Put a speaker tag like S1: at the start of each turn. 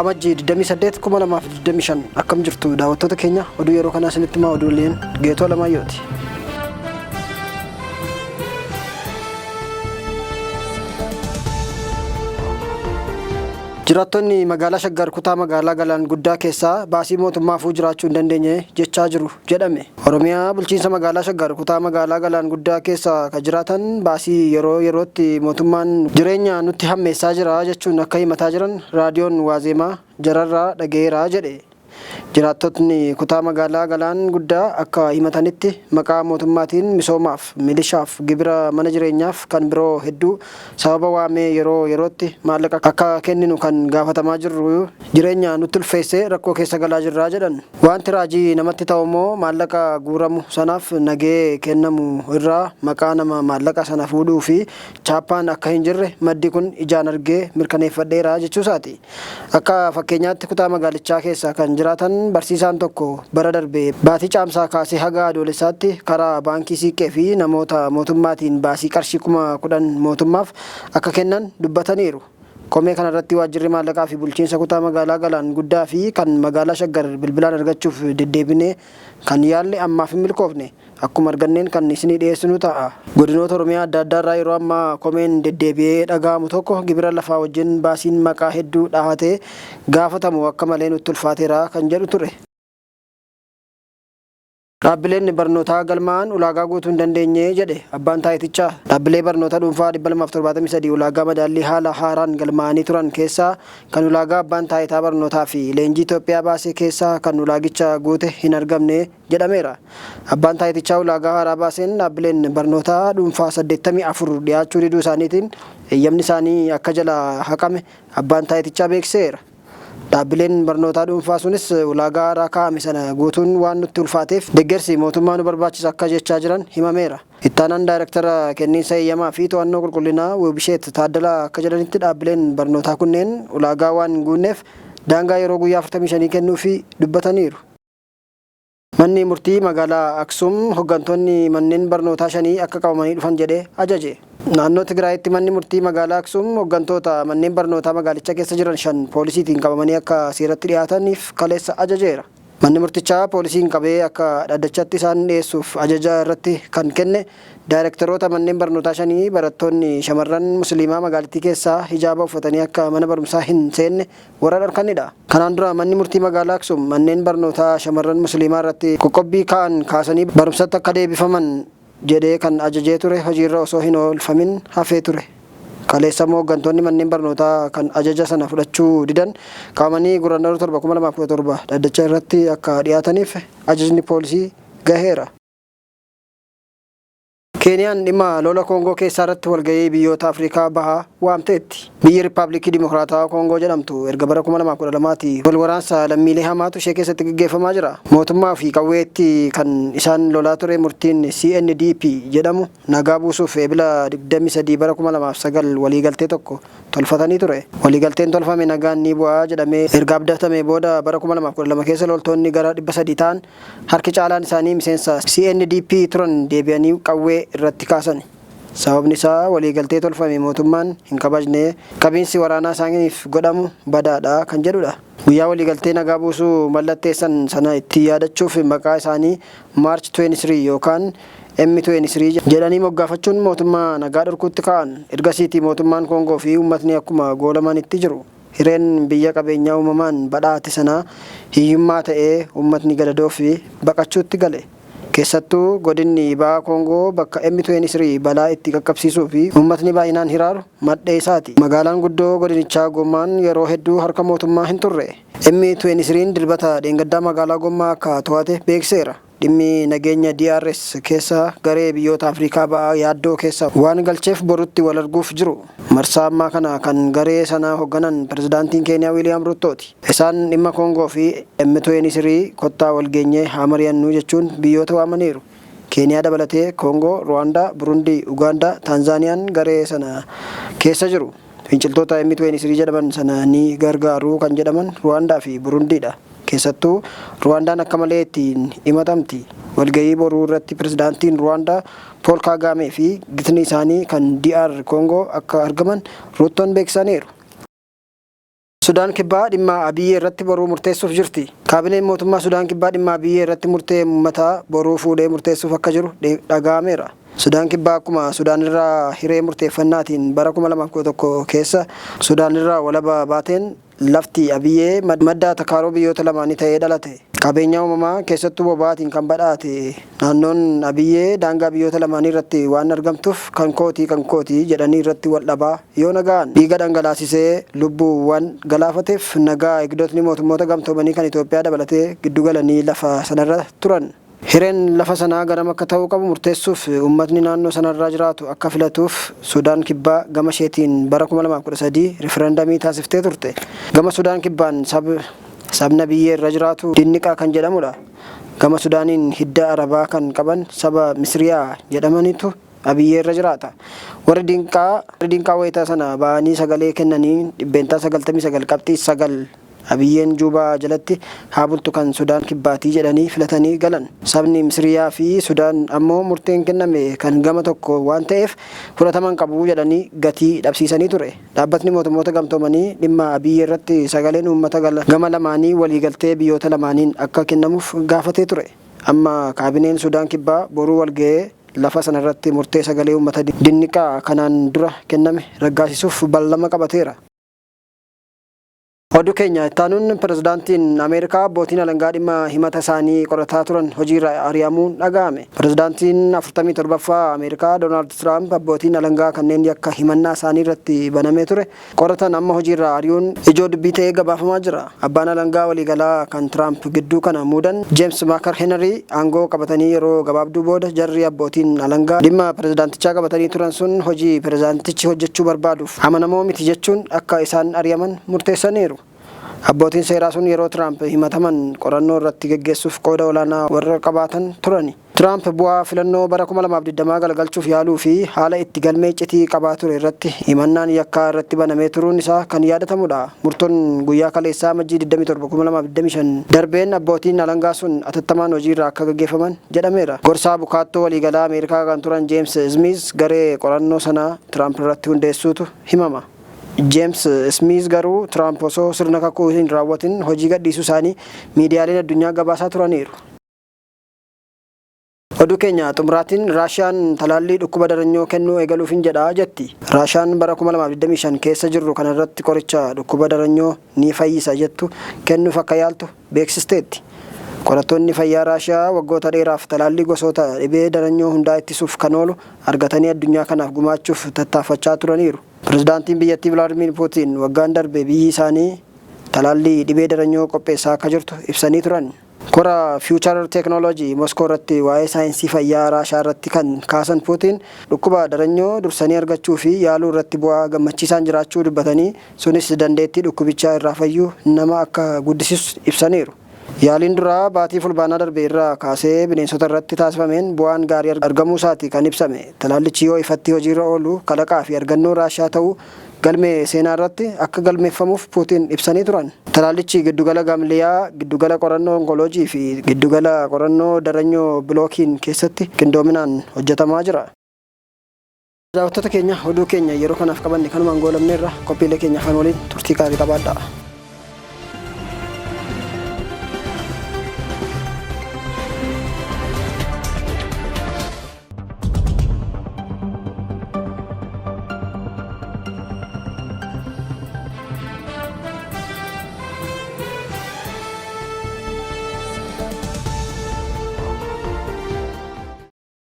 S1: Amajjii 28,2025 akkam jirtu daawwattoota keenya oduu yeroo kana isinitti himaa oduuleen Geetoo Lamayyooti. Jiraattonni magaalaa Shaggar kutaa magaalaa Galaan Guddaa keessaa baasii mootummaaf jiraachuu hin dandeenye jechaa jiru jedhame. Oromiyaa bulchiinsa magaalaa Shaggar kutaa magaalaa Galaan Guddaa keessaa kan jiraatan baasii yeroo yerootti mootummaan jireenya nutti hammeessaa jira jechuun akka himataa jiran raadiyoon Waazemaa jararraa dhaga'eera jedhe. Jiraattonni kutaa magaalaa Galaan Guddaa akka himatanitti maqaa mootummaatiin misoomaaf, milishaaf, gibira mana jireenyaaf kan biroo hedduu sababa waamee yeroo yerootti maallaqa akka kenninu kan gaafatamaa jirru jireenya nutti ulfeessee rakkoo keessa galaa jirraa jedhan. Wanti raajii namatti ta'u immoo maallaqa guuramu sanaaf nagee kennamu irraa maqaa nama maallaqa sana fuudhuu fi chaappaan akka hin jirre maddi kun ijaan argee mirkaneeffadheera jechuusaati. Akka fakkeenyaatti kutaa magaalichaa keessa kan jiraatan barsiisaan tokko bara darbee baatii caamsaa kaasee haga adoolessaatti karaa baankii siiqqee fi namoota mootummaatiin baasii qarshii 10,000 mootummaaf akka kennan dubbataniiru. Komee kanarratti waajjirri maallaqaa fi bulchiinsa kutaa magaalaa Galaan Guddaa fi kan magaalaa Shaggar bilbilaan argachuuf deddeebinee kan yaalle ammaaf hin milkoofne akkuma arganneen kan isinii dhiyeessinu ta'a. Godinoota Oromiyaa adda addaarraa yeroo ammaa komeen deddeebi'ee dhaga'amu tokko gibira lafaa wajjin baasiin maqaa hedduu dhahatee gaafatamu akka malee nutti ulfaateera kan jedhu ture. Dhaabbileen barnootaa galmaa'an ulaagaa guutuu hin dandeenye jedhe abbaan taayitichaa. Dhaabbilee barnootaa dhuunfaa 273 ulaagaa madaallii haala haaraan galmaa'anii turan keessaa kan ulaagaa abbaan taayitaa barnootaa fi leenjii Itoophiyaa baasee keessaa kan ulaagicha guute hin argamne jedhameera. Abbaan taayitichaa ulaagaa haaraa baaseen dhaabbileen barnootaa dhuunfaa 84 dhiyaachuu diduu isaaniitiin eeyyamni isaanii akka jala haqame abbaan taayitichaa beekseera. Dhaabbileen barnootaa dhuunfaa sunis ulaagaa haaraa kaa'ame sana guutuun waan nutti ulfaateef deeggarsi mootummaa nu barbaachisa akka jechaa jiran himameera. Ittaanaan daayirektara kenniinsa eeyyamaa fi to'annoo qulqullinaa Wubisheet Taaddalaa akka jedhanitti dhaabbileen barnootaa kunneen ulaagaa waan hin guunneef daangaa yeroo guyyaa 45 kennuufii dubbataniiru. Manni murtii magaalaa Aksum hooggantoonni manneen barnootaa 5 akka qabamanii dhufan jedhee ajaje. Naannoo Tigraayitti manni murtii magaalaa Aksum hooggantoota manneen barnootaa magaalicha keessa jiran 5 poolisiitiin qabamanii akka seeratti dhiyaataniif kaleessa ajajeera. Manni murtichaa poolisiin qabee akka dhaddachatti isaan dhiyeessuuf ajaja irratti kan kenne daayirektaroota manneen barnootaa 5 barattoonni shamarran musliimaa magaalittii keessaa hijaaba uffatanii akka mana barumsaa hin seenne warra dhorkanidha. Kanaan dura manni murtii magaalaa Aksum manneen barnootaa shamarran musliimaa irratti qoqqobbii ka'an kaasanii barumsatti akka deebifaman jedhee kan ajajee ture hojiirra osoo hin oolfamin hafee ture. Kaleessa immoo hooggantoonni manneen barnootaa kan ajaja sana fudhachuu didan qabamanii guraandhala 7/2017 dhaddacha irratti akka dhiyaataniif ajajni poolisii gaheera. Keeniyaan dhimma lola Koongoo keessaa irratti walgahii biyyoota Afrikaa bahaa waamteetti. Biyyi Riippaabilikii Dimokiraatawaa Koongoo jedhamtu erga bara 2012tti wal waraansa lammiilee hamaatu ishee keessatti gaggeeffamaa jira. Mootummaa fi qawweetti kan isaan lolaa ture murtiin CNDP jedhamu nagaa buusuuf eebila 23 bara 2009 waliigaltee tokko tolfatanii ture. Waliigalteen tolfame nagaan ni bu'aa jedhamee erga abdatame booda bara 2012 keessa loltoonni gara 300 ta'an harki caalaan isaanii miseensa CNDP turan deebi'anii qawwee irratti kaasan. Sababni isaa waliigaltee tolfame mootummaan hin kabajne qabiinsi waraanaa isaaniif godhamu badaadha kan jedhudha. Guyyaa waliigaltee nagaa buusuu mallatteessan sana itti yaadachuuf maqaa isaanii March 23 yookaan M23 jedhanii moggaafachuun mootummaa nagaa dhorkuutti ka'an. Ergasiitii mootummaan Koongoo fi uummatni akkuma goolamanitti jiru. Hireen biyya qabeenyaa uumamaan badhaate sanaa hiyyummaa ta'ee uummatni gadadoo fi baqachuutti gale. Keessattuu godinni bahaa Koongoo bakka M23 balaa itti qaqqabsiisuu fi uummatni baay'inaan hiraaru madda isaati. Magaalaan guddoo godinichaa Gommaan yeroo hedduu harka mootummaa hin turre. M23 dilbata dheengaddaa magaalaa Gommaa akka to'ate beekseera. Dhimmi nageenya DRS keessa garee biyyoota Afrikaa ba'aa yaaddoo keessa waan galcheef borutti wal arguuf jiru. Marsaa ammaa kana kan garee sana hoogganan pirezidaantiin Keeniyaa Wiiliyaam Ruutooti. Isaan dhimma Koongoo fi M23 kottaa walgeenyee haa mari'annu jechuun biyyoota waamaniiru. Keeniyaa dabalatee Koongoo, Ruwaandaa, Burundii, Ugaandaa, Taanzaaniyaan garee sana keessa jiru. Finciltoota M23 jedhaman sana ni gargaaru kan jedhaman Ruwaandaa fi Burundiidha. Keessattuu Ruwaandaan akka malee ittiin himatamti. Walgahii boruu irratti pirezidaantiin Ruwaandaa Pool Kaagaamee fi gitni isaanii kan DR Koongoo akka argaman Ruutoon beeksisaniiru. Sudaan kibbaa dhimma Abiyyee irratti boruu murteessuuf jirti. Kaabineen mootummaa Sudaan kibbaa dhimma Abiyyee irratti murtee uummataa boruu fuudhee murteessuuf akka jiru dhaga'ameera. Sudaan kibbaa akkuma Sudaan irraa hiree murteeffannaatiin bara 2011 keessa Sudaan irraa walaba baateen lafti Abiyyee madda takaaroo biyyoota lamaanii ta'ee dhalate. Qabeenya uumamaa keessattuu boba'aatiin kan badhaate naannoon Abiyyee daangaa biyyoota lamaanii irratti waan argamtuuf kan kootii jedhanii irratti wal dhabaa yoo nagaan dhiiga dhangalaasisee lubbuuwwan galaafateef nagaa eegdotni mootummoota gamtoomanii kan Itoophiyaa dabalatee giddugalanii lafa sanarra turan. Hireen lafa sanaa garam akka ta'uu qabu murteessuuf uummatni naannoo sanarraa jiraatu akka filatuuf Sudaan kibbaa gama isheetiin bara 2013 riferendamii taasiftee turte. Gama Sudaan kibbaan sabna Abiyyee irra jiraatu Dinniqaa kan jedhamudha. Gama Sudaaniin hidda Arabaa kan qaban saba Misriyaa jedhamanitu Abiyyee irra jiraata. Warri Dinqaa wayitaa sana ba'anii sagalee kennanii dhibbeentaa 99.9 Abiyyeen Juubaa jalatti haa bultu kan Sudaan kibbaatii jedhanii filatanii galan. Sabni Misriyaa fi Sudaan ammoo murteen kenname kan gama tokko waan ta'eef fudhataman qabu jedhanii gatii dhabsiisanii ture. Dhaabbatni mootummoota gamtoomanii dhimma Abiyyee irratti sagaleen uummata gama lamaanii waliigaltee biyyoota lamaaniin akka kennamuuf gaafatee ture. Amma kaabineen Sudaan kibbaa boruu walga'ee lafa sanarratti murtee sagalee uummata Dinniqaa kanaan dura kenname raggaasisuuf beellama qabateera. Oduu keenya ittaanuun pirezidaantiin Ameerikaa abbootiin alangaa dhimma himata isaanii qorataa turan hojiirra ari'amuun dhaga'ame. Pirezidaantiin 47ffaa Ameerikaa Doonaald Tiraamp abbootiin alangaa kanneen yakka himannaa isaanii irratti banamee ture qoratan amma hojiirra ari'uun ijoo dubbii ta'ee gabaafamaa jira. Abbaan alangaa waliigalaa kan Tiraamp gidduu kana muudan Jeems Maakar Henry aangoo qabatanii yeroo gabaabduu booda jarri abbootiin alangaa dhimma pirezidaantichaa qabatanii turan sun hojii pirezidaantichi hojjechuu barbaaduuf amanamoo miti jechuun akka isaan ari'aman murteessaniiru. Abbootiin seeraa sun yeroo Tiraamp himataman qorannoo irratti geggeessuuf qooda olaanaa warra qabaatan turani. Tiraamp bu'aa filannoo bara 2020 galagalchuuf yaaluu fi haala itti galmee iccitii qabaa ture irratti himannaan yakkaa irratti banamee turuun isaa kan yaadatamudha. Murtoon guyyaa kaleessaa Majjii 27 2025 darbeen abbootiin alangaa sun atattamaan hojiirra akka gaggeeffaman jedhameera. Gorsaa bukaattoo waliigalaa Ameerikaa kan turan Jeems Smith garee qorannoo sanaa Tiraamp irratti hundeessuutu himama. Jeems Smith garuu Tiraamp osoo sirna kakuu hin raawwatin hojii gadhiisuu isaanii miidiyaaleen addunyaa gabaasaa turaniiru. Oduu keenya xumuraatiin Raashiyaan talaallii dhukkuba daranyoo kennuu eegaluuf hin jedhaa jetti. Raashiyaan bara 2025 keessa jirru kanarratti qoricha dhukkuba daranyoo ni fayyisa jettu kennuuf akka yaaltu beeksisteetti. Qorattoonni fayyaa Raashiyaa waggoota dheeraaf talaallii gosoota dhibee daranyoo hundaa ittisuuf kan oolu argatanii addunyaa kanaaf gumaachuuf tattaafachaa turaniiru. Pirezidaantiin biyyattii Vladimir Putin waggaan darbe biyyi isaanii talaallii dhibee daranyoo qopheessaa akka jirtu ibsanii turan. Kora Future Technology Moskoo irratti waa'ee saayinsii fayyaa Raashiyaa irratti kan kaasan Putin dhukkuba daranyoo dursanii argachuu fi yaaluu irratti bu'aa gammachiisaan jiraachuu dubbatanii sunis dandeettii dhukkubichaa irraa fayyuu nama akka guddisiisu ibsaniiru. Yaaliin duraa baatii fulbaanaa darbe irraa kaasee bineensota irratti taasifameen bu'aan gaarii argamuu isaati kan ibsame. Talaallichi yoo ifatti hojiirra oolu kalaqaa fi argannoo Raashiyaa ta'uu galmee seenaa irratti akka galmeeffamuuf Putin ibsanii turan. Talaallichi giddugala Gamliyaa, giddugala qorannoo onkoloojii fi giddugala qorannoo daranyoo bilookiin keessatti qindoominaan hojjetamaa jira. Daawwattoota keenya oduu keenya yeroo kanaaf qabanne kanumaan goolabneerra qophiilee keenya afaan waliin turtii gaarii qabaadhaa.